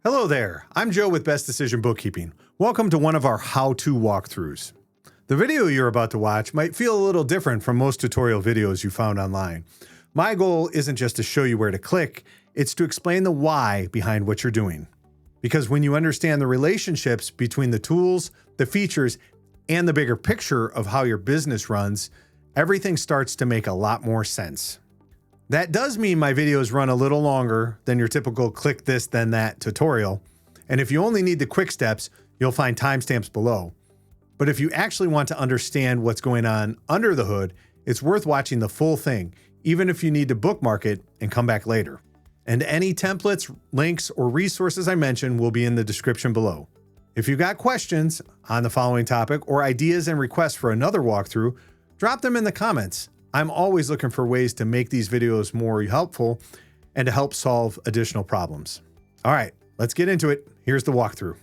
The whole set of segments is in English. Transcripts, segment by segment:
Hello there, I'm Joe with Best Decision Bookkeeping. Welcome to one of our how-to walkthroughs. The video you're about to watch might feel a little different from most tutorial videos you found online. My goal isn't just to show you where to click, it's to explain the why behind what you're doing. Because when you understand the relationships between the tools, the features, and the bigger picture of how your business runs, everything starts to make a lot more sense. That does mean my videos run a little longer than your typical click this then that tutorial. And if you only need the quick steps, you'll find timestamps below. But if you actually want to understand what's going on under the hood, it's worth watching the full thing, even if you need to bookmark it and come back later. And any templates, links, or resources I mention will be in the description below. If you've got questions on the following topic or ideas and requests for another walkthrough, drop them in the comments. I'm always looking for ways to make these videos more helpful and to help solve additional problems. All right, let's get into it. Here's the walkthrough.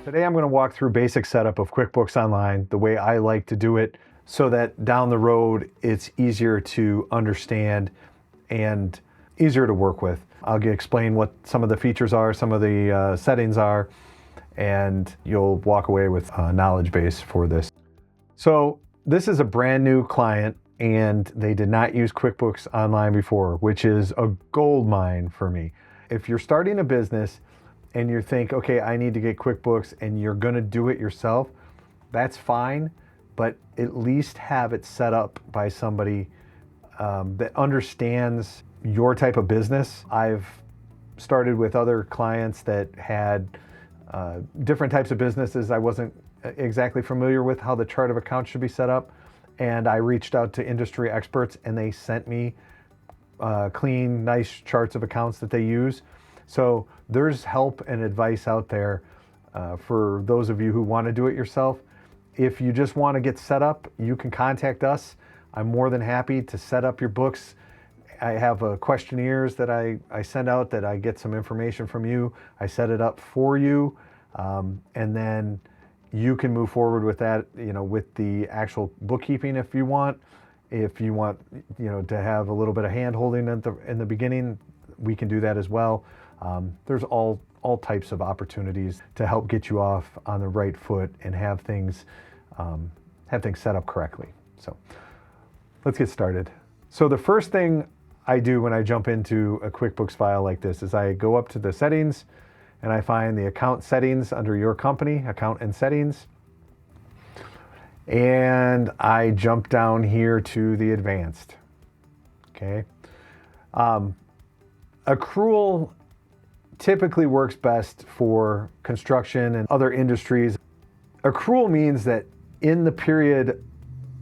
Today I'm going to walk through basic setup of QuickBooks Online, the way I like to do it, so that down the road it's easier to understand and easier to work with. I'll explain what some of the features are, some of the settings are, and you'll walk away with a knowledge base for this. So this is a brand new client and they did not use QuickBooks Online before, which is a gold mine for me. If you're starting a business and you think, okay, I need to get QuickBooks and you're gonna do it yourself, that's fine, but at least have it set up by somebody that understands your type of business. I've started with other clients that had different types of businesses. I wasn't exactly familiar with how the chart of accounts should be set up, and I reached out to industry experts and they sent me clean, nice charts of accounts that they use. So there's help and advice out there for those of you who want to do it yourself. If you just want to get set up, you can contact us. I'm more than happy to set up your books. I have questionnaires that I send out that I get some information from you. I set it up for you, and then you can move forward with that, with the actual bookkeeping if you want. If you want, to have a little bit of hand holding in the beginning, we can do that as well. There's all types of opportunities to help get you off on the right foot and have things set up correctly. So let's get started. So the first thing I do when I jump into a QuickBooks file like this is I go up to the settings and I find the account settings under your company, account and settings. And I jump down here to the advanced, okay? Accrual typically works best for construction and other industries. Accrual means that in the period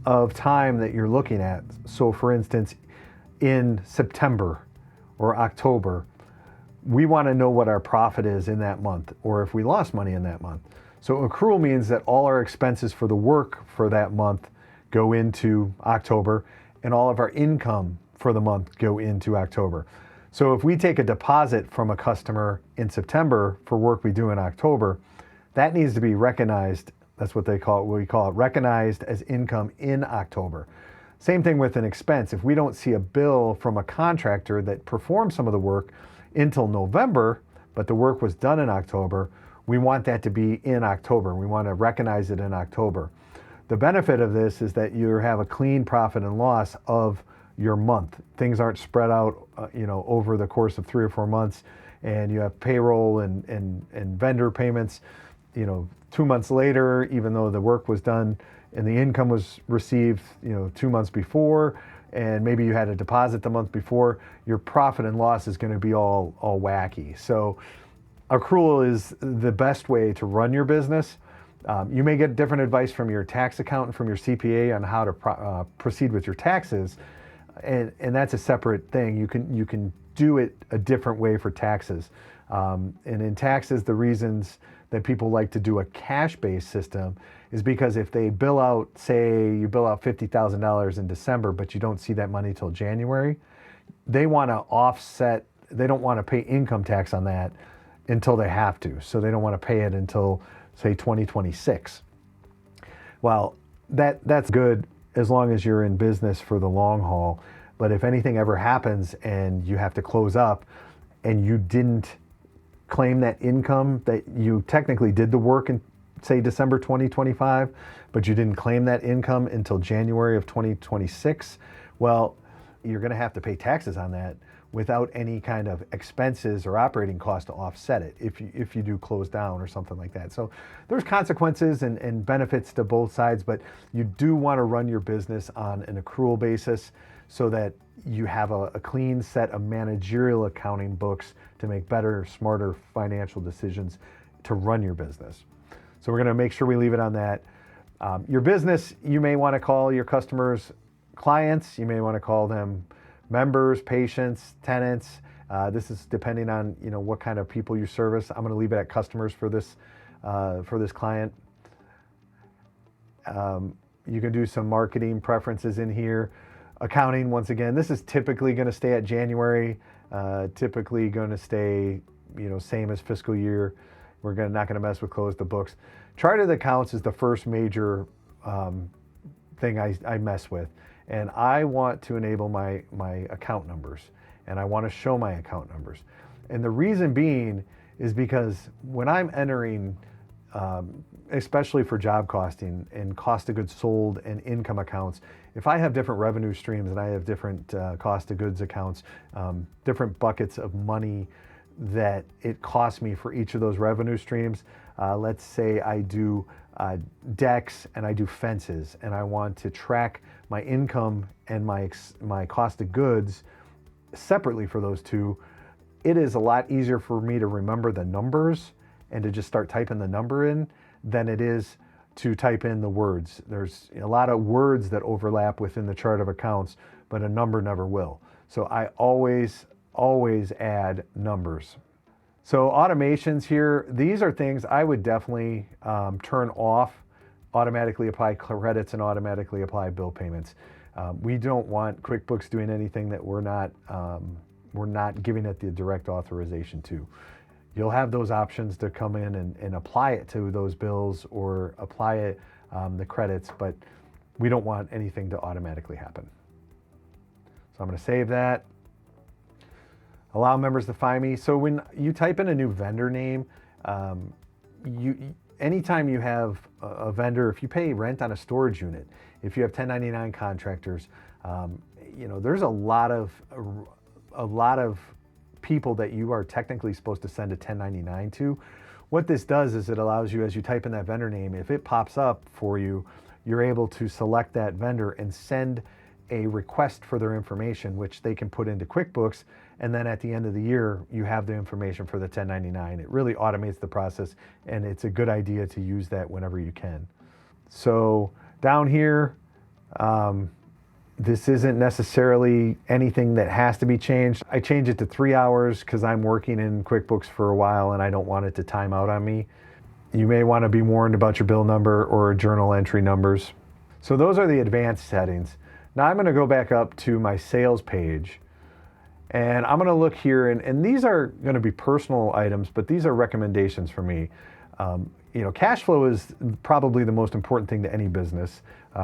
of time that you're looking at, so for instance, in September or October, we want to know what our profit is in that month, or if we lost money in that month. So accrual means that all our expenses for the work for that month go into October, and all of our income for the month go into October. So if we take a deposit from a customer in September for work we do in October, that needs to be recognized. That's what we call it, recognized as income in October. Same thing with an expense. If we don't see a bill from a contractor that performed some of the work until November, but the work was done in October, we want that to be in October. We want to recognize it in October. The benefit of this is that you have a clean profit and loss of your month. Things aren't spread out, over the course of 3 or 4 months, and you have payroll and vendor payments, 2 months later, even though the work was done and the income was received, 2 months before, and maybe you had a deposit the month before, your profit and loss is going to be all wacky. So accrual is the best way to run your business. You may get different advice from your tax accountant, from your CPA on how to proceed with your taxes, and that's a separate thing. You can do it a different way for taxes. And in taxes, the reasons that people like to do a cash-based system is because if they bill out, say you bill out $50,000 in December, but you don't see that money till January, they want to offset, they don't want to pay income tax on that until they have to. So they don't want to pay it until, say, 2026. Well, that's good as long as you're in business for the long haul. But if anything ever happens and you have to close up and you didn't claim that income, that you technically did the work in, say, December 2025, but you didn't claim that income until January of 2026, well, you're going to have to pay taxes on that without any kind of expenses or operating costs to offset it if you do close down or something like that. So there's consequences and benefits to both sides, but you do want to run your business on an accrual basis so that you have a clean set of managerial accounting books to make better, smarter financial decisions to run your business. So we're going to make sure we leave it on that. Your business, you may want to call your customers clients. You may want to call them members, patients, tenants. This is depending on what kind of people you service. I'm going to leave it at customers for this client. You can do some marketing preferences in here. Accounting, once again, this is typically going to stay at January. Typically going to stay, same as fiscal year. We're not going to mess with close the books. Chart of accounts is the first major thing I mess with. And I want to enable my account numbers, and I want to show my account numbers. And the reason being is because when I'm entering, especially for job costing and cost of goods sold and income accounts, if I have different revenue streams and I have different cost of goods accounts, different buckets of money that it costs me for each of those revenue streams, let's say I do decks and I do fences, and I want to track my income and my cost of goods separately for those two, it is a lot easier for me to remember the numbers and to just start typing the number in than it is to type in the words. There's a lot of words that overlap within the chart of accounts, but a number never will. So I always add numbers. So automations here, these are things I would definitely turn off. Automatically apply credits and automatically apply bill payments. We don't want QuickBooks doing anything that we're not giving it the direct authorization to. You'll have those options to come in and apply it to those bills or apply it the credits, but we don't want anything to automatically happen. So I'm going to save that. Allow members to find me. So when you type in a new vendor name, anytime you have a vendor, if you pay rent on a storage unit, if you have 1099 contractors, there's a lot of people that you are technically supposed to send a 1099 to. What this does is it allows you, as you type in that vendor name, if it pops up for you, you're able to select that vendor and send a request for their information, which they can put into QuickBooks, and then at the end of the year, you have the information for the 1099. It really automates the process, and it's a good idea to use that whenever you can. So down here, this isn't necessarily anything that has to be changed. I change it to 3 hours because I'm working in QuickBooks for a while and I don't want it to time out on me. You may want to be warned about your bill number or journal entry numbers. So those are the advanced settings. Now I'm going to go back up to my sales page, and I'm going to look here, and these are going to be personal items, but these are recommendations for me. Cash flow is probably the most important thing to any business.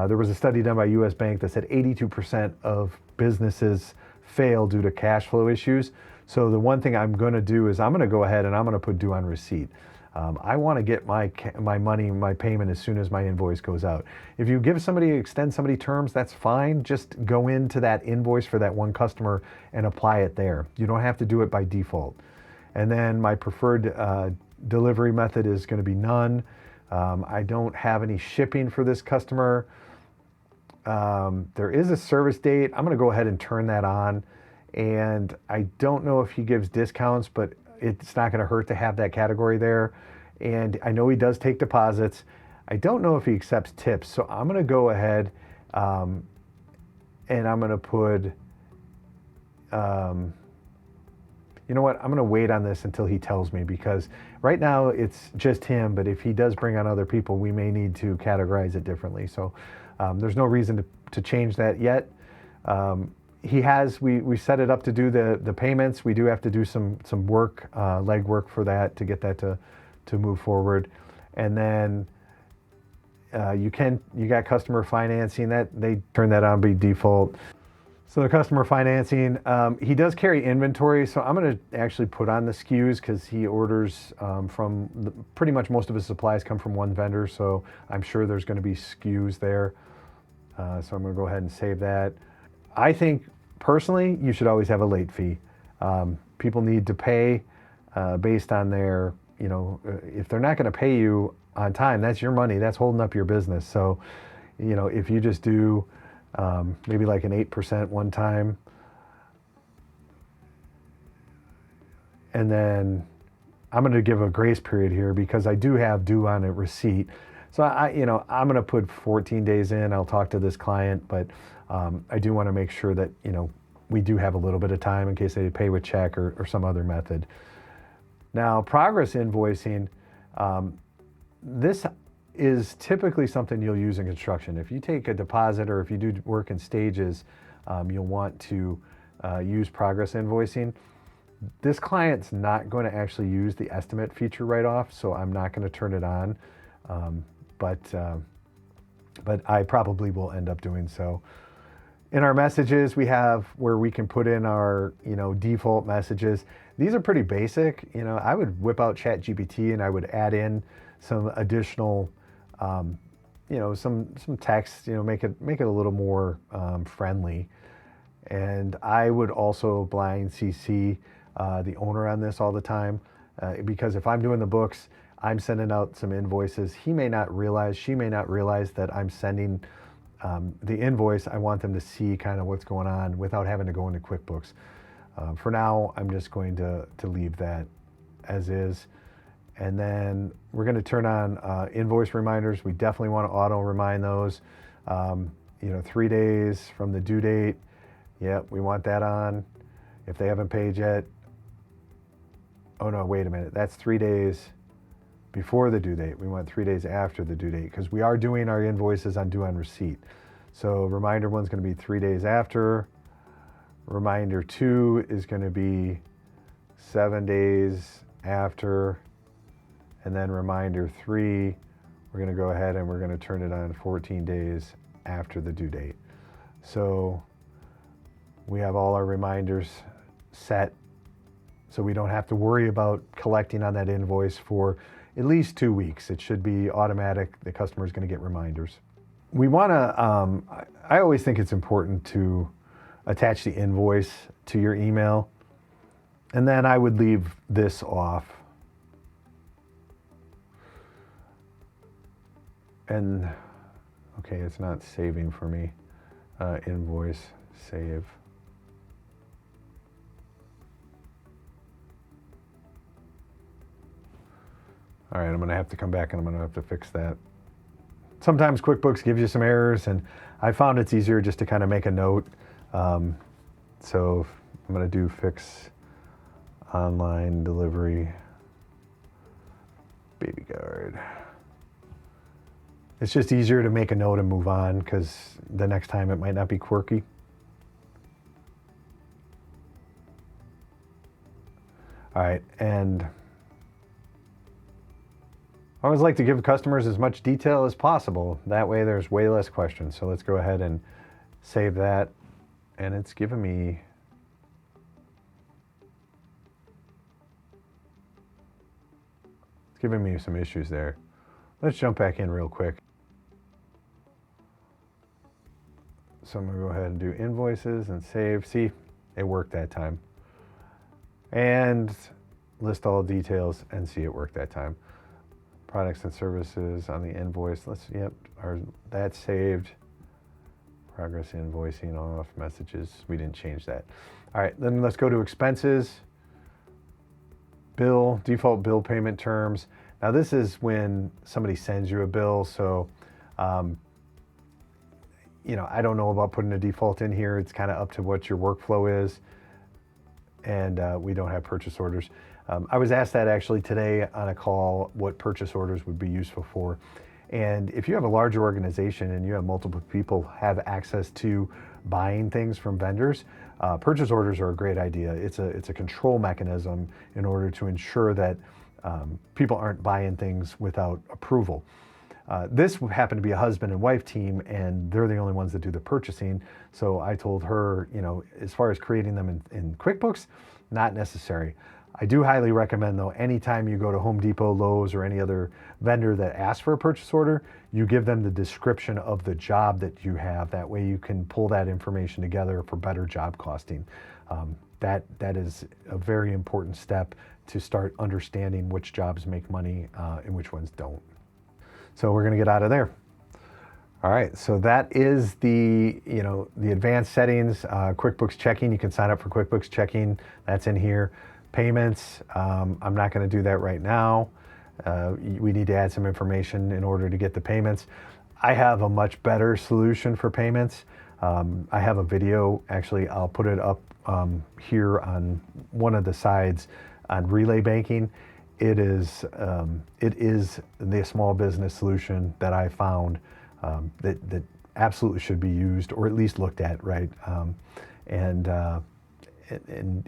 There was a study done by US Bank that said 82% of businesses fail due to cash flow issues. So the one thing I'm going to do is I'm going to go ahead and I'm going to put due on receipt. I want to get my money, my payment as soon as my invoice goes out. If you extend somebody terms, that's fine. Just go into that invoice for that one customer and apply it there. You don't have to do it by default. And then my preferred delivery method is going to be none. I don't have any shipping for this customer. There is a service date. I'm going to go ahead and turn that on. And I don't know if he gives discounts, but it's not going to hurt to have that category there. And I know he does take deposits. I don't know if he accepts tips. So I'm going to go ahead and I'm going to put, you know what, I'm going to wait on this until he tells me, because right now it's just him, but if he does bring on other people, we may need to categorize it differently. So there's no reason to change that yet. We set it up to do the payments. We do have to do some work, leg work for that to get that to move forward. And then You got customer financing, that they turn that on by default. So the customer financing, he does carry inventory, so I'm going to actually put on the SKUs because he orders pretty much most of his supplies come from one vendor, so I'm sure there's going to be SKUs there. So I'm going to go ahead and save that. I think personally, you should always have a late fee. People need to pay based on their, if they're not going to pay you on time, that's your money, that's holding up your business. So, if you just do maybe like an 8% one time, and then I'm going to give a grace period here because I do have due on a receipt. So I'm going to put 14 days in. I'll talk to this client, but I do want to make sure that, we do have a little bit of time in case they pay with check or some other method. Now, progress invoicing, this is typically something you'll use in construction. If you take a deposit or if you do work in stages, you'll want to use progress invoicing. This client's not going to actually use the estimate feature right off, so I'm not going to turn it on, but I probably will end up doing so. In our messages, we have where we can put in our default messages. These are pretty basic. I would whip out ChatGPT and I would add in some additional some text, make it a little more friendly. And I would also blind CC the owner on this all the time, because if I'm doing the books, I'm sending out some invoices. She may not realize that I'm sending the invoice. I want them to see kind of what's going on without having to go into QuickBooks. For now, I'm just going to leave that as is. And then we're going to turn on invoice reminders. We definitely want to auto remind those. 3 days from the due date. Yep, we want that on. If they haven't paid yet. Oh no, wait a minute. That's 3 days before the due date. We want 3 days after the due date because we are doing our invoices on due on receipt. So reminder 1's going to be 3 days after. Reminder 2 is going to be 7 days after. And then reminder 3, we're going to go ahead and we're going to turn it on 14 days after the due date. So we have all our reminders set, so we don't have to worry about collecting on that invoice for at least 2 weeks. It should be automatic. The customer is going to get reminders. We want to, I always think it's important to attach the invoice to your email, and then I would leave this off. And okay, it's not saving for me. Invoice, save. All right, I'm gonna have to come back and I'm gonna have to fix that. Sometimes QuickBooks gives you some errors, and I found it's easier just to kind of make a note. So I'm gonna do fix online delivery baby guard. It's just easier to make a note and move on because the next time it might not be quirky. All right, and I always like to give customers as much detail as possible. That way there's way less questions. So let's go ahead and save that. And it's giving me some issues there. Let's jump back in real quick. So I'm gonna go ahead and do invoices and save. See, it worked that time. And list all details and see it worked that time. Products and services on the invoice. That's saved. Progress invoicing off, messages. We didn't change that. All right, then let's go to expenses. Bill, default bill payment terms. Now this is when somebody sends you a bill, so I don't know about putting a default in here. It's kind of up to what your workflow is, and we don't have purchase orders. I was asked that actually today on a call, what purchase orders would be useful for. And if you have a larger organization and you have multiple people have access to buying things from vendors, purchase orders are a great idea. It's a control mechanism in order to ensure that people aren't buying things without approval. This happened to be a husband and wife team, and they're the only ones that do the purchasing. So I told her, as far as creating them in QuickBooks, not necessary. I do highly recommend, though, anytime you go to Home Depot, Lowe's, or any other vendor that asks for a purchase order, you give them the description of the job that you have. That way you can pull that information together for better job costing. That is a very important step to start understanding which jobs make money and which ones don't. So we're going to get out of there. All right, so that is the advanced settings. QuickBooks checking, you can sign up for QuickBooks checking. That's in here. Payments, I'm not going to do that right now. We need to add some information in order to get the payments. I have a much better solution for payments. I have a video, actually, I'll put it up here on one of the sides on relay banking. It is the small business solution that I found that absolutely should be used, or at least looked at, right? And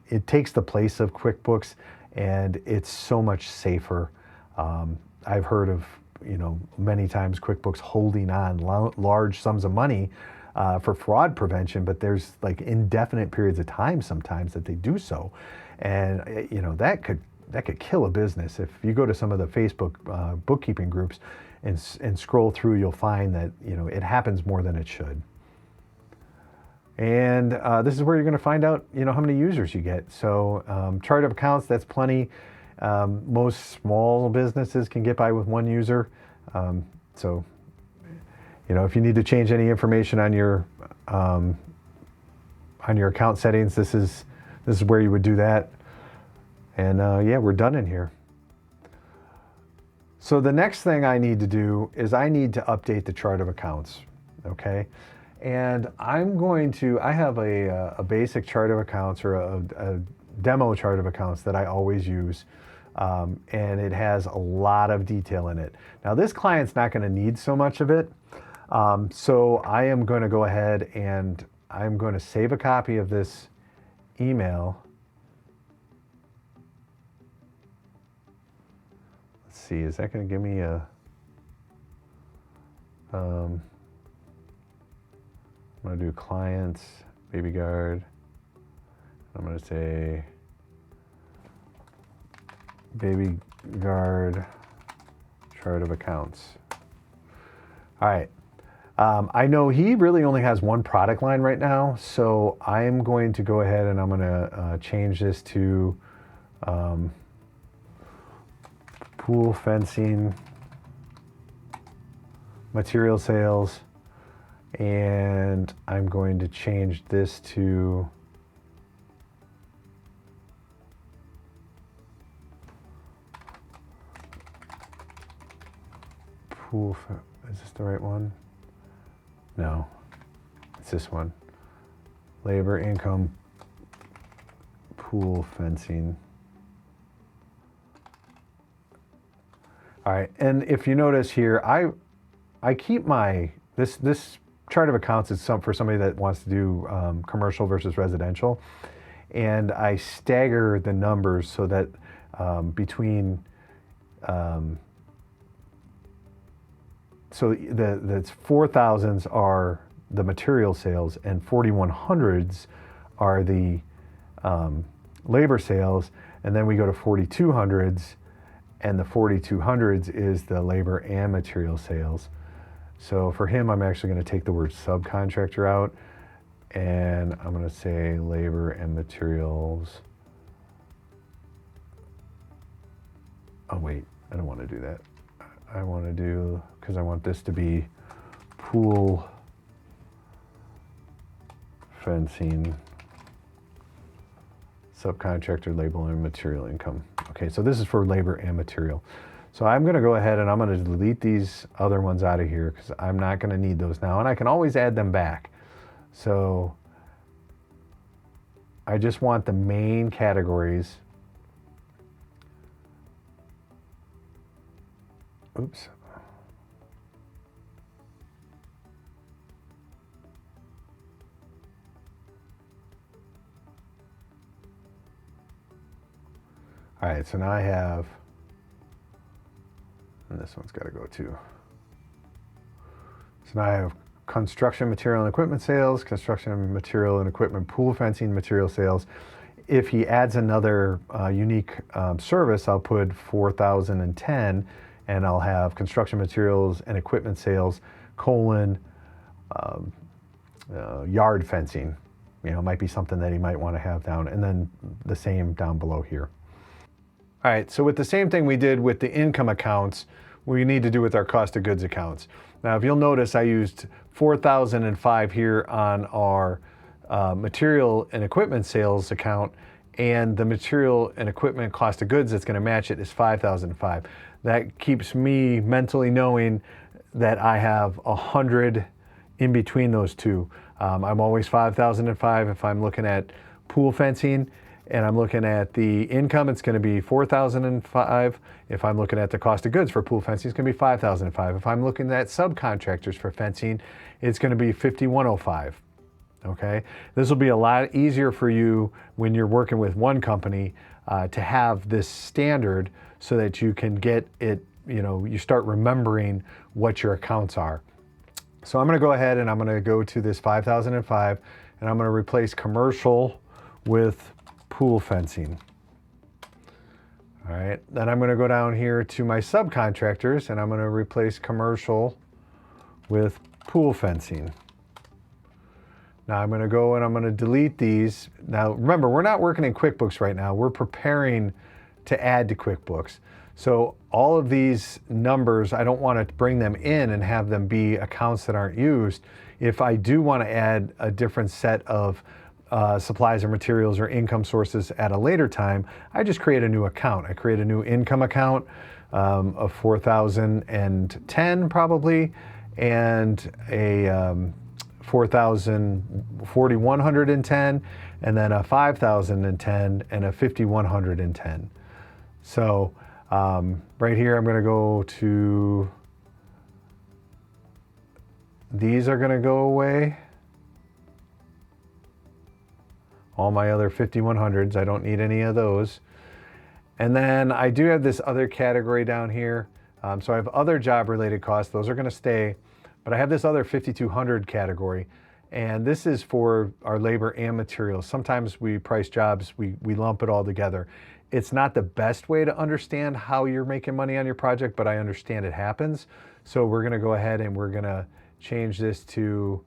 it takes the place of QuickBooks, and it's so much safer. I've heard of, many times QuickBooks holding on large sums of money for fraud prevention, but there's like indefinite periods of time sometimes that they do so. And, that could kill a business. If you go to some of the Facebook bookkeeping groups and scroll through, you'll find that, it happens more than it should. And this is where you're going to find out, how many users you get. So chart of accounts, that's plenty. Most small businesses can get by with one user. So, if you need to change any information on your account settings, this is where you would do that. And yeah, we're done in here. So the next thing I need to do is I need to update the chart of accounts. Okay. And I have a basic chart of accounts, or a demo chart of accounts that I always use. And it has a lot of detail in it. Now this client's not going to need so much of it. So I am going to go ahead and I'm going to save a copy of this email. Let's see, is that going to give me a... I'm going to do clients, baby guard. I'm going to say baby guard chart of accounts. All right. I know he really only has one product line right now, so I'm going to go ahead and I'm going to change this to pool fencing, material sales, and I'm going to change this to pool. Is this the right one? No, it's this one. Labor, income, pool fencing. All right, and if you notice here, I keep this chart of accounts is for somebody that wants to do commercial versus residential, and I stagger the numbers so that between so the 4,000s are the material sales, and 4,100s are the labor sales, and then we go to 4,200s, and the 4,200s is the labor and material sales. So for him, I'm actually going to take the word subcontractor out, and I'm going to say labor and materials. Oh wait, I don't want to do that. I want to do, because I want this to be pool fencing, subcontractor, labor and material income. Okay, so this is for labor and material. So I'm going to go ahead and I'm going to delete these other ones out of here because I'm not going to need those now, and I can always add them back. So I just want the main categories. Oops. All right, so now I have, and this one's got to go too. So now I have construction material and equipment sales, construction material and equipment pool fencing material sales. If he adds another unique service, I'll put 4,010, and I'll have construction materials and equipment sales, yard fencing. You know, it might be something that he might want to have down, and then the same down below here. All right, so with the same thing we did with the income accounts, we need to do with our cost of goods accounts. Now, if you'll notice, I used 4,005 here on our material and equipment sales account, and the material and equipment cost of goods that's going to match it is 5,005. That keeps me mentally knowing that I have 100 in between those two. I'm always 5,005 if I'm looking at pool fencing, and I'm looking at the income, it's going to be 4,005. If I'm looking at the cost of goods for pool fencing, it's going to be 5,005. If I'm looking at subcontractors for fencing, it's going to be 5,105. Okay, this will be a lot easier for you when you're working with one company to have this standard, so that you can get it, you know, you start remembering what your accounts are. So I'm going to go ahead and I'm going to go to this 5,005, and I'm going to replace commercial with pool fencing. All right, then I'm going to go down here to my subcontractors, and I'm going to replace commercial with pool fencing. Now I'm going to go and I'm going to delete these. Now remember, we're not working in QuickBooks right now. We're preparing to add to QuickBooks. So all of these numbers, I don't want to bring them in and have them be accounts that aren't used. If I do want to add a different set of supplies or materials or income sources at a later time, I just create a new account. I create a new income account of 4,010 probably, and a 4,110, and then a 5,010 and a 5,110. So right here, I'm going to go to, these are going to go away. All my other 5,100s, I don't need any of those. And then I do have this other category down here. So I have other job related costs, those are going to stay. But I have this other 5,200 category, and this is for our labor and materials. Sometimes we price jobs, we lump it all together. It's not the best way to understand how you're making money on your project, but I understand it happens. So we're gonna go ahead and we're gonna change this to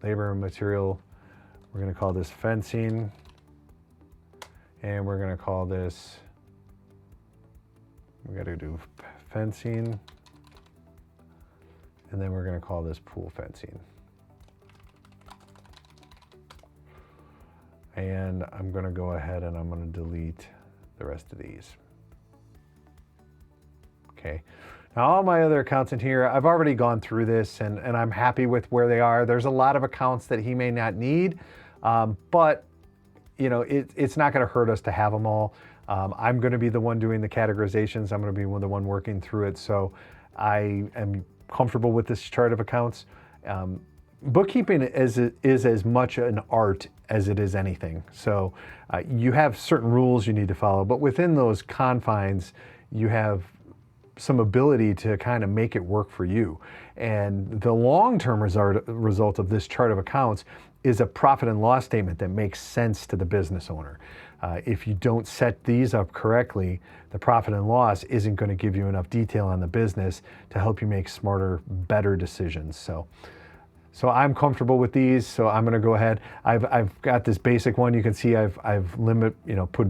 labor and material. We're gonna call this fencing, and we're gonna call this, we gotta do fencing, and then we're going to call this pool fencing. And I'm going to go ahead and I'm going to delete the rest of these. Okay. Now all my other accounts in here, I've already gone through this, and I'm happy with where they are. There's a lot of accounts that he may not need, but you know, it's not going to hurt us to have them all. I'm going to be the one doing the categorizations. I'm going to be the one working through it. So I am comfortable with this chart of accounts. Bookkeeping is as much an art as it is anything. So you have certain rules you need to follow, but within those confines, you have some ability to kind of make it work for you. And the long-term result of this chart of accounts is a profit and loss statement that makes sense to the business owner. If you don't set these up correctly, the profit and loss isn't going to give you enough detail on the business to help you make smarter, better decisions. So I'm comfortable with these. So I'm going to go ahead. I've got this basic one. You can see I've put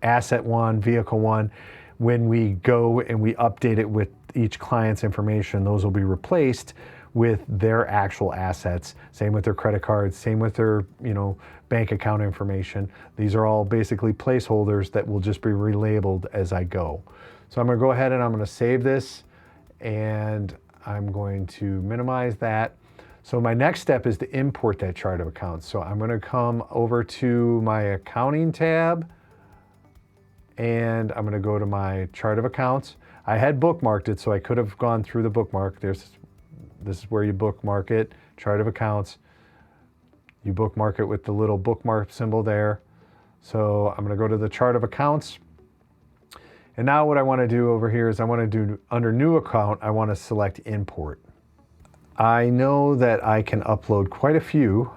asset one, vehicle one. When we go and we update it with each client's information, those will be replaced with their actual assets. Same with their credit cards, same with their, bank account information. These are all basically placeholders that will just be relabeled as I go. So I'm going to go ahead and I'm going to save this, and I'm going to minimize that. So my next step is to import that chart of accounts. So I'm going to come over to my accounting tab, and I'm going to go to my chart of accounts. I had bookmarked it, so I could have gone through the bookmark. This is where you bookmark it, chart of accounts. You bookmark it with the little bookmark symbol there. So I'm going to go to the chart of accounts. And now what I want to do over here is I want to do, under new account, I want to select import. I know that I can upload quite a few.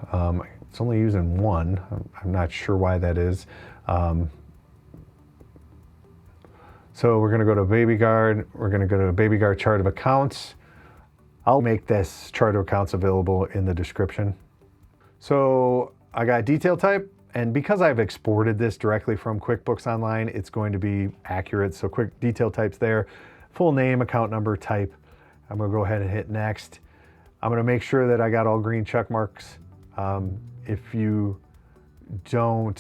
It's only using one. I'm not sure why that is. So we're going to go to BabyGuard. We're going to go to BabyGuard chart of accounts. I'll make this chart of accounts available in the description. So I got detail type, and because I've exported this directly from QuickBooks Online, it's going to be accurate. So quick detail type's there, full name, account number, type. I'm going to go ahead and hit next. I'm going to make sure that I got all green check marks. If you don't,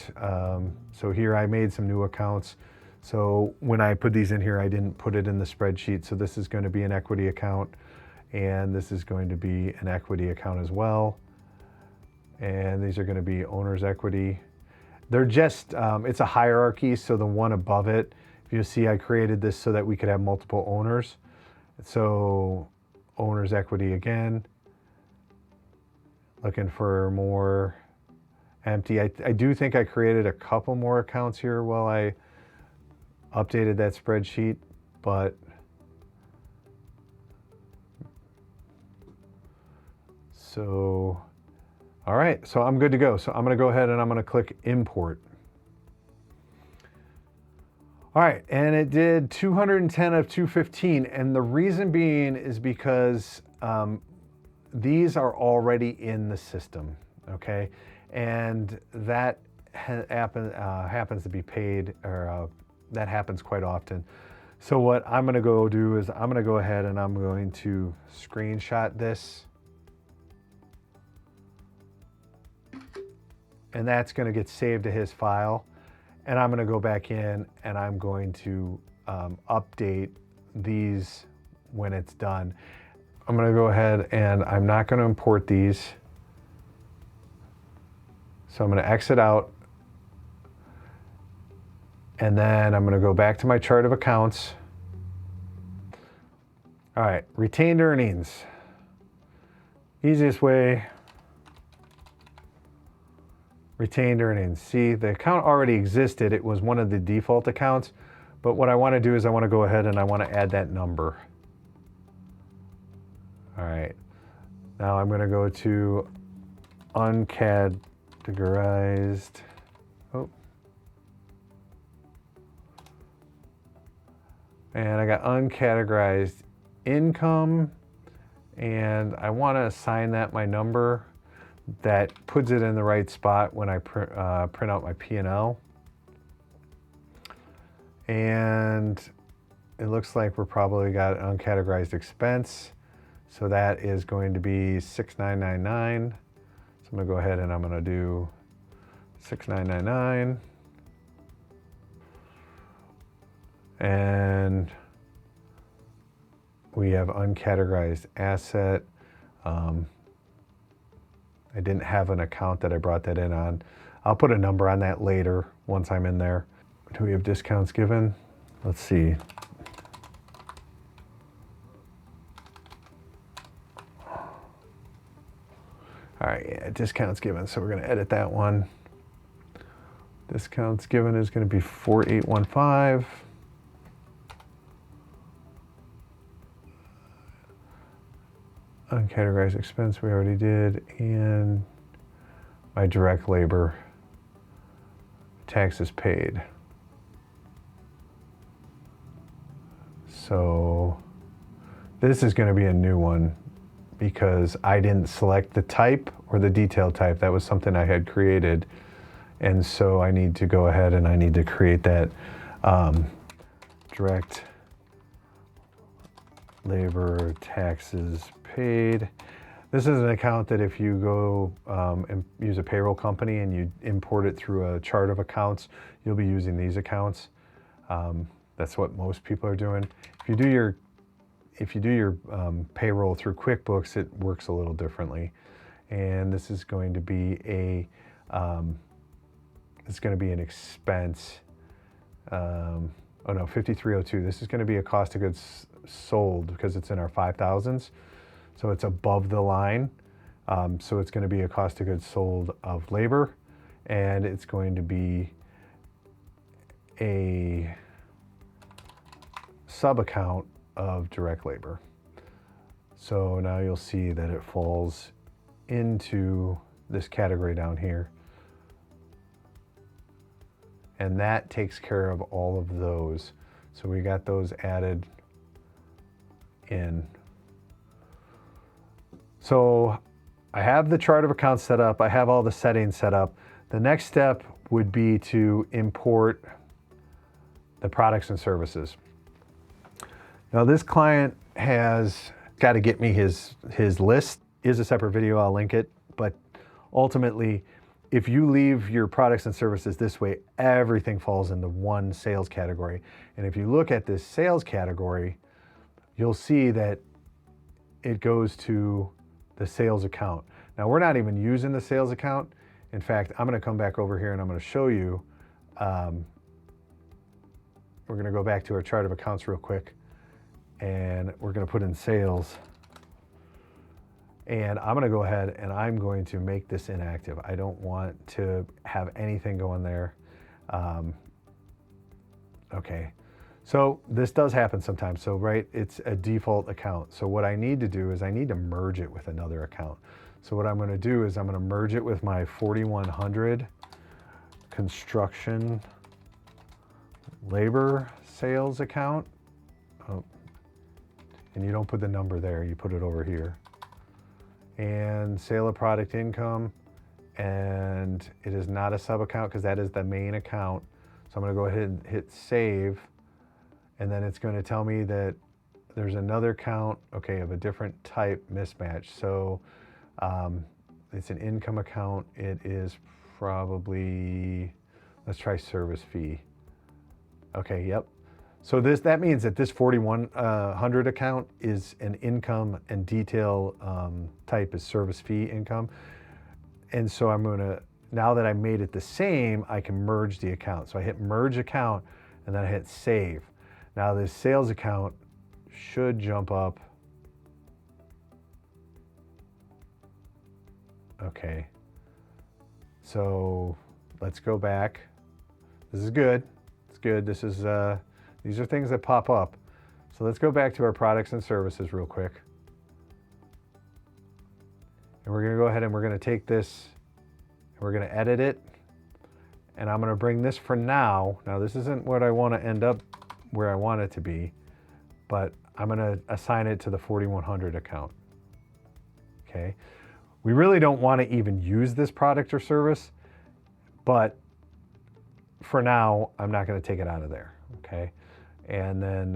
so here I made some new accounts. So when I put these in here, I didn't put it in the spreadsheet. So this is going to be an equity account, and this is going to be an equity account as well. And these are going to be owner's equity. They're just, it's a hierarchy. So the one above it, if you see, I created this so that we could have multiple owners. So owner's equity again, looking for more empty. I do think I created a couple more accounts here while I updated that spreadsheet, but so, all right, so I'm good to go. So I'm going to go ahead and I'm going to click import. All right, and it did 210 of 215, and the reason being is because these are already in the system, okay? And that happens to be paid, or that happens quite often. So what I'm gonna go do is I'm gonna go ahead and I'm going to screenshot this. And that's gonna get saved to his file. And I'm gonna go back in and I'm going to update these when it's done. I'm gonna go ahead and I'm not gonna import these. So I'm gonna exit out. And then I'm gonna go back to my chart of accounts. All right, retained earnings. Easiest way, retained earnings. See, the account already existed. It was one of the default accounts. But what I wanna do is I wanna go ahead and I wanna add that number. All right, now I'm gonna go to uncategorized. Oh. And I got uncategorized income, and I want to assign that my number that puts it in the right spot when I print out my P&L. And it looks like we're probably got uncategorized expense. So that is going to be 6999. So I'm gonna go ahead and I'm gonna do 6999. And we have uncategorized asset. I didn't have an account that I brought that in on. I'll put a number on that later once I'm in there. Do we have discounts given? Let's see. All right, yeah, discounts given. So we're gonna edit that one. Discounts given is gonna be 4815. Uncategorized expense we already did, and my direct labor, taxes paid. So this is going to be a new one because I didn't select the type or the detail type. That was something I had created, and so I need to go ahead and I need to create that direct labor taxes paid. This is an account that if you go and use a payroll company and you import it through a chart of accounts, you'll be using these accounts. That's what most people are doing. If you do your payroll through QuickBooks, it works a little differently. And this is going to be an expense. Oh no, 5302. This is going to be a cost of goods sold because it's in our 5,000s. So it's above the line. So it's going to be a cost of goods sold of labor, and it's going to be a sub account of direct labor. So now you'll see that it falls into this category down here. And that takes care of all of those. So we got those added in. So I have the chart of accounts set up. I have all the settings set up. The next step would be to import the products and services. Now this client has got to get me his list. Is a separate video, I'll link it. But ultimately, if you leave your products and services this way, everything falls into one sales category. And if you look at this sales category, you'll see that it goes to the sales account. Now we're not even using the sales account. In fact, I'm gonna come back over here and I'm gonna show you, we're gonna go back to our chart of accounts real quick and we're gonna put in sales. And I'm gonna go ahead and I'm going to make this inactive. I don't want to have anything going there. Okay, so this does happen sometimes. So right, it's a default account. So what I need to do is I need to merge it with another account. So what I'm gonna do is I'm gonna merge it with my 4100 construction labor sales account. Oh, and you don't put the number there, you put it over here. And sale of product income, and it is not a sub account because that is the main account. So I'm gonna go ahead and hit save, and then it's gonna tell me that there's another account, okay, of a different type mismatch. So it's an income account. It is probably, let's try service fee. Okay, yep. So that means that this 4100 account is an income and detail type is service fee income. And so I'm gonna, now that I made it the same, I can merge the account. So I hit merge account and then I hit save. Now this sales account should jump up. Okay, so let's go back. This is good, it's good. This is, these are things that pop up. So let's go back to our products and services real quick. And we're gonna go ahead and we're gonna take this and we're gonna edit it. And I'm gonna bring this for now. Now this isn't what I wanna end up where I want it to be, but I'm gonna assign it to the 4100 account, okay? We really don't wanna even use this product or service, but for now, I'm not gonna take it out of there, okay? And then,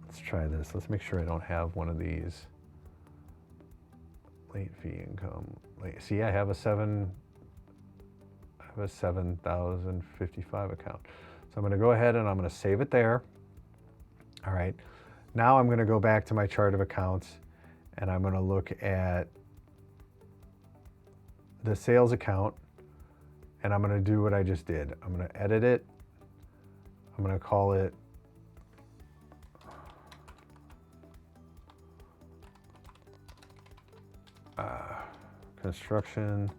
let's try this. Let's make sure I don't have one of these. Late fee income. See, I have a 7,055 account. So I'm gonna go ahead and I'm gonna save it there. All right, now I'm gonna go back to my chart of accounts and I'm gonna look at the sales account and I'm gonna do what I just did. I'm gonna edit it. I'm gonna call it construction.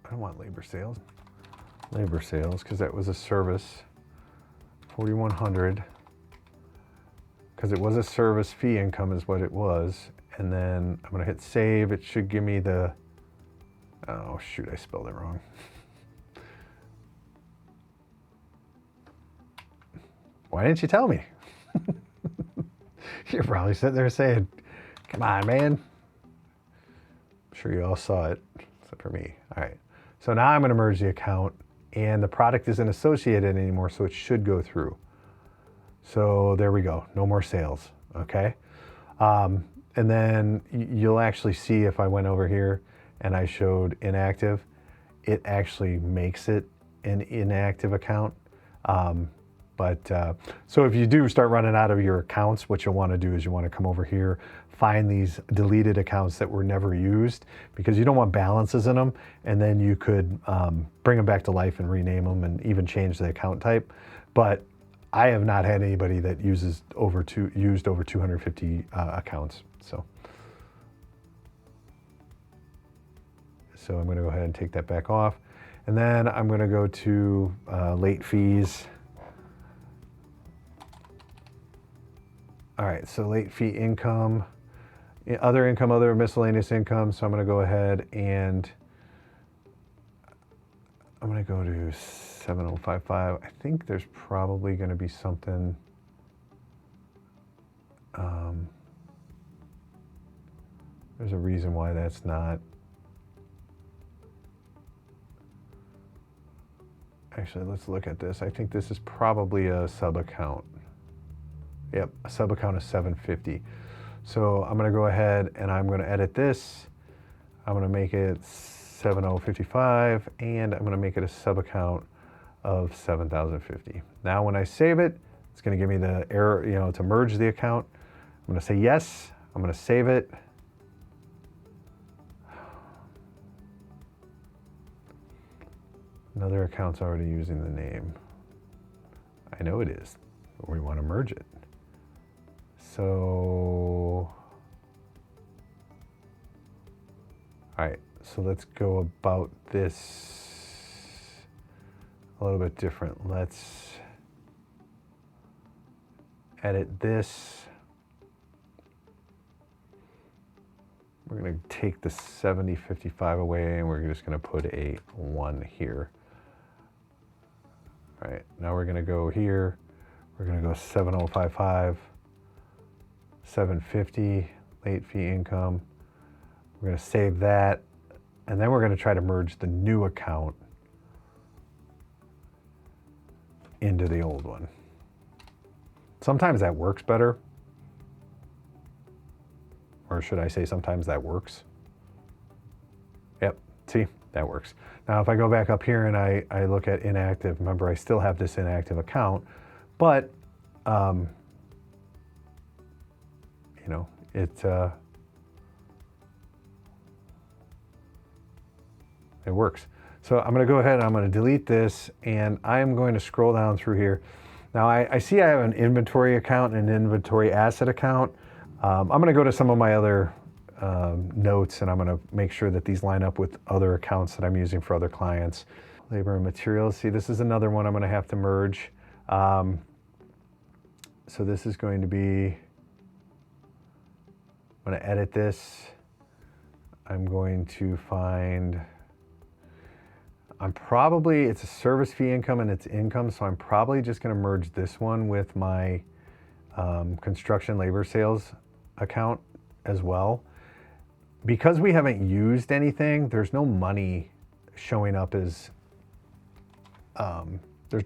I don't want labor sales. Labor sales, because that was a service. 4100, because it was a service fee income is what it was. And then I'm gonna hit save. It should give me the, oh shoot, I spelled it wrong. Why didn't you tell me? You're probably sitting there saying, come on, man. I'm sure you all saw it, except for me. All right, so now I'm gonna merge the account and the product isn't associated anymore, so it should go through. So there we go, no more sales, okay? And then you'll actually see if I went over here and I showed inactive, it actually makes it an inactive account. So if you do start running out of your accounts, what you'll want to do is you want to come over here, find these deleted accounts that were never used, because you don't want balances in them, and then you could bring them back to life and rename them and even change the account type. But I have not had anybody that used over 250 accounts. So I'm going to go ahead and take that back off, and then I'm going to go to late fees. All right, so late fee income, other miscellaneous income. So I'm going to go ahead and I'm going to go to 7055. I think there's probably going to be something. There's a reason why that's not. Actually, let's look at this. I think this is probably a sub account. Yep, a sub account of 750. So I'm going to go ahead and I'm going to edit this. I'm going to make it 7055 and I'm going to make it a sub account of 7050. Now when I save it, it's going to give me the error, to merge the account. I'm going to say yes. I'm going to save it. Another account's already using the name. I know it is, but we want to merge it. So, all right, so let's go about this a little bit different. Let's edit this. We're going to take the 7055 away and we're just going to put a 1 here. All right, now we're going to go here. We're going to go 7055, 750, late fee income. We're going to save that. And then we're going to try to merge the new account into the old one. Sometimes that works better. Or should I say sometimes that works? Yep, see, that works. Now if I go back up here and I look at inactive, remember I still have this inactive account, but it works. So I'm going to go ahead and I'm going to delete this and I'm going to scroll down through here. Now I see I have an inventory account and an inventory asset account. I'm going to go to some of my other notes and I'm going to make sure that these line up with other accounts that I'm using for other clients. Labor and materials. See, this is another one I'm going to have to merge. So this is going to be, I'm going to edit this. I'm going to find, it's a service fee income and it's income, so I'm probably just going to merge this one with my construction labor sales account as well. Because we haven't used anything, there's no money showing up as, there's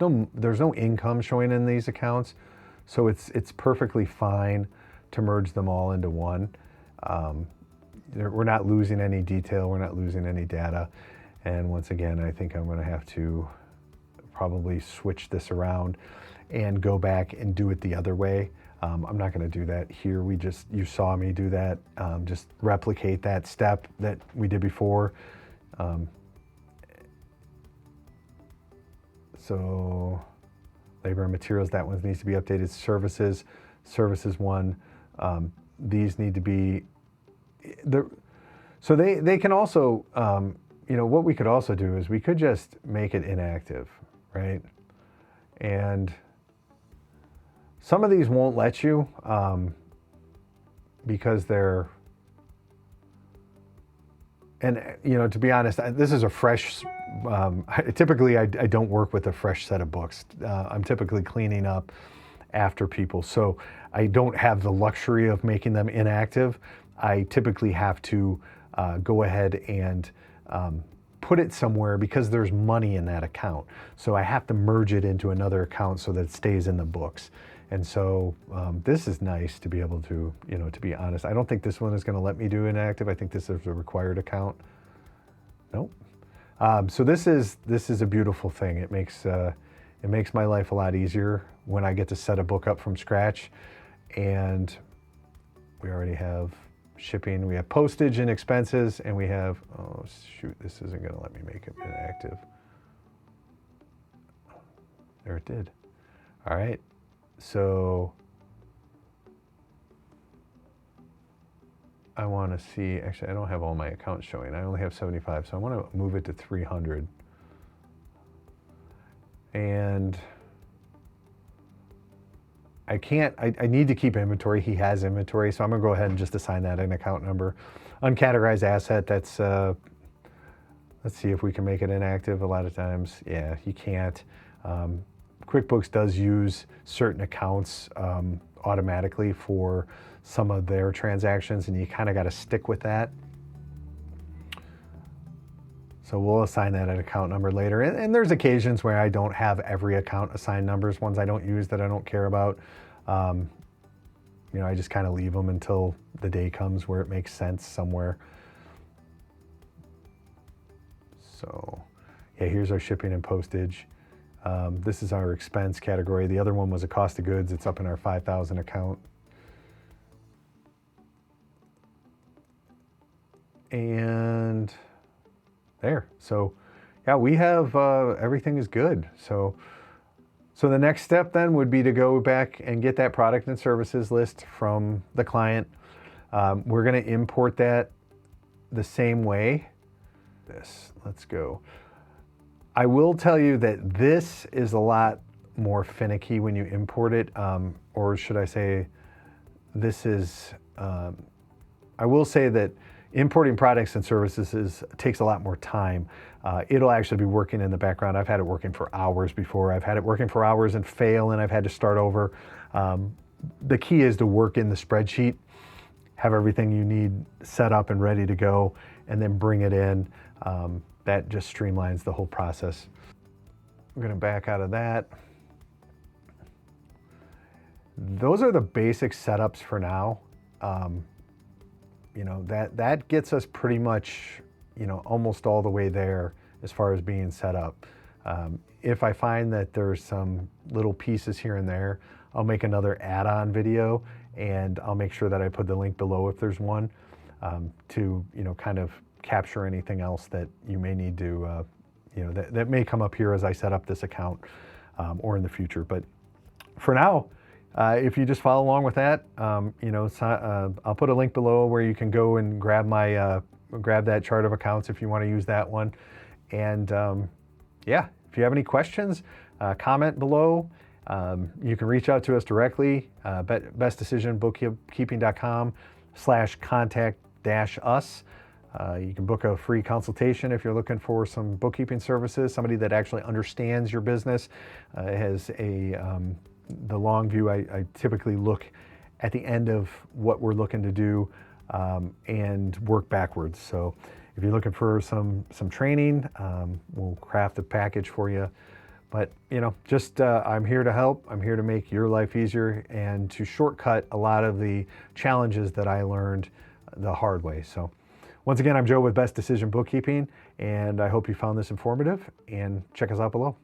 no income showing in these accounts, so it's perfectly fine to merge them all into one. We're not losing any detail, we're not losing any data. And once again, I think I'm going to have to probably switch this around and go back and do it the other way. I'm not going to do that here. You saw me do that. Just replicate that step that we did before. So labor and materials, that one needs to be updated. Services one, these need to be, so they can also, what we could also do is we could just make it inactive, right? And some of these won't let you because they're, and to be honest, this is a fresh, typically I don't work with a fresh set of books. I'm typically cleaning up after people, so I don't have the luxury of making them inactive. I typically have to go ahead and put it somewhere because there's money in that account. So I have to merge it into another account so that it stays in the books. And so this is nice to be able to, to be honest. I don't think this one is going to let me do inactive. I think this is a required account. Nope. So this is a beautiful thing. It makes my life a lot easier when I get to set a book up from scratch. And we already have shipping, we have postage and expenses, and we have, oh shoot, this isn't going to let me make it inactive. There it did. All right. So I want to see, actually I don't have all my accounts showing. I only have 75, so I want to move it to 300. And I need to keep inventory. He has inventory, so I'm gonna go ahead and just assign that an account number. Uncategorized asset, that's, let's see if we can make it inactive. A lot of times, yeah, you can't. QuickBooks does use certain accounts automatically for some of their transactions, and you kind of got to stick with that. So we'll assign that an account number later. And there's occasions where I don't have every account assigned numbers, ones I don't use that I don't care about. You know, I just kind of leave them until the day comes where it makes sense somewhere. So yeah, here's our shipping and postage. This is our expense category. The other one was a cost of goods. It's up in our 5,000 account. And there. So yeah, we have, everything is good. So the next step then would be to go back and get that product and services list from the client. We're going to import that the same way. Let's go. I will tell you that this is a lot more finicky when you import it, or should I say, this is, I will say that importing products and services takes a lot more time. It'll actually be working in the background. I've had it working for hours before. I've had it working for hours and fail, and I've had to start over. The key is to work in the spreadsheet, have everything you need set up and ready to go, and then bring it in. That just streamlines the whole process. I'm going to back out of that. Those are the basic setups for now. You know, that gets us pretty much, you know, almost all the way there as far as being set up. If I find that there's some little pieces here and there, I'll make another add-on video, and I'll make sure that I put the link below if there's one, to, you know, kind of capture anything else that you may need to, you know, that may come up here as I set up this account, or in the future. But for now, if you just follow along with that, you know, I'll put a link below where you can go and grab my, grab that chart of accounts if you want to use that one. And yeah, if you have any questions, comment below. You can reach out to us directly, bestdecisionbookkeeping.com/contact-us. You can book a free consultation if you're looking for some bookkeeping services, somebody that actually understands your business, has the long view. I typically look at the end of what we're looking to do, and work backwards. So if you're looking for some training, we'll craft a package for you. But, you know, just I'm here to help. I'm here to make your life easier and to shortcut a lot of the challenges that I learned the hard way. So once again, I'm Joe with Best Decision Bookkeeping, and I hope you found this informative, and check us out below.